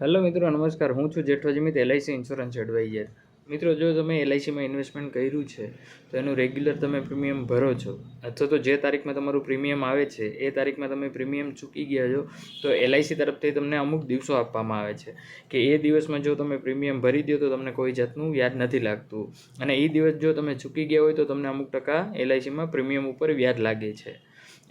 Hello મિત્રો, નમસ્કાર. હું છું Jethwa Jimit, LIC insurance adviser. મિત્રો, જો તમે એલઆઈસીમાં ઇન્વેસ્ટમેન્ટ કર્યું છે તો એનું રેગ્યુલર તમે પ્રીમિયમ ભરો છો, અથવા તો જે તારીખમાં તમારું પ્રીમિયમ આવે છે એ તારીખમાં તમે પ્રીમિયમ ચૂકી ગયા છો, તો એલઆઈસી તરફથી તમને અમુક દિવસો આપવામાં આવે છે કે એ દિવસમાં જો તમે પ્રીમિયમ ભરી દો તો તમને કોઈ જાતનું વ્યાજ નથી લાગતું, અને એ દિવસ જો તમે ચૂકી ગયા હોય તો તમને અમુક ટકા એલઆઈસીમાં પ્રીમિયમ ઉપર વ્યાજ લાગે છે.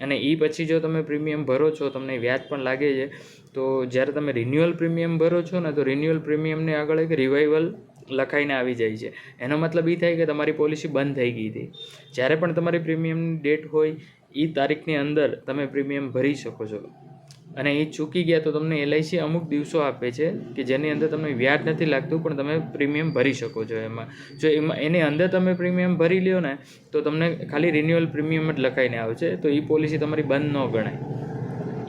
અને એ પછી જો તમે પ્રીમિયમ ભરો છો, તમને વ્યાજ પણ લાગે છે. તો જ્યારે તમે રિન્યુઅલ પ્રીમિયમ ભરો છો ને, તો રિન્યુઅલ પ્રીમિયમને આગળ એક રિવાઇવલ લખાઈને આવી જાય છે. એનો મતલબ એ થાય કે તમારી પોલિસી બંધ થઈ ગઈ હતી. જ્યારે પણ તમારી પ્રીમિયમની ડેટ હોય એ તારીખની અંદર તમે પ્રીમિયમ ભરી શકો છો, અને એ ચૂકી ગયા તો તમને એલઆઈસી અમુક દિવસો આપે છે કે જેની અંદર તમને વ્યાજ નથી લાગતું, પણ તમે પ્રીમિયમ ભરી શકો છો. જો એની અંદર તમે પ્રીમિયમ ભરી લ્યો ને, તો તમને ખાલી રિન્યુઅલ પ્રીમિયમ જ લખાઈને આવે છે, તો એ પોલિસી તમારી બંધ ન ગણાય.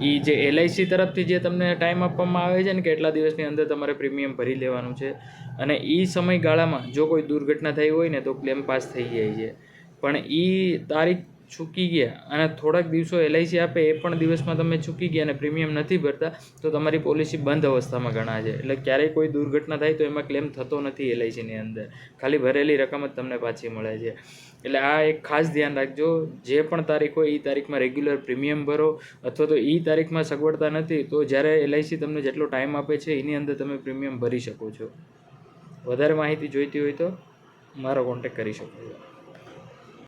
એ જે એલઆઈસી તરફથી જે તમને ટાઈમ આપવામાં આવે છે ને કે એટલા દિવસની અંદર તમારે પ્રીમિયમ ભરી લેવાનું છે, અને એ સમયગાળામાં જો કોઈ દુર્ઘટના થઈ હોય ને તો ક્લેમ પાસ થઈ જાય છે. પણ એ તારીખ ચૂકી ગયા અને થોડાક દિવસો એલઆઈસી આપે એ પણ દિવસમાં તમે ચૂકી ગયા અને પ્રીમિયમ નથી ભરતા, તો તમારી પોલિસી બંધ અવસ્થામાં ગણાશે. એટલે ક્યારેય કોઈ દુર્ઘટના થાય તો એમાં ક્લેમ થતો નથી એલઆઈસીની અંદર, ખાલી ભરેલી રકમ જ તમને પાછી મળે છે. એટલે આ એક ખાસ ધ્યાન રાખજો. જે પણ તારીખ હોય એ તારીખમાં રેગ્યુલર પ્રીમિયમ ભરો, અથવા તો એ તારીખમાં સગવડતા નથી તો જ્યારે એલઆઈસી તમને જેટલો ટાઈમ આપે છે એની અંદર તમે પ્રીમિયમ ભરી શકો છો. વધારે માહિતી જોઈતી હોય તો મારો કોન્ટેક્ટ કરી શકો છો.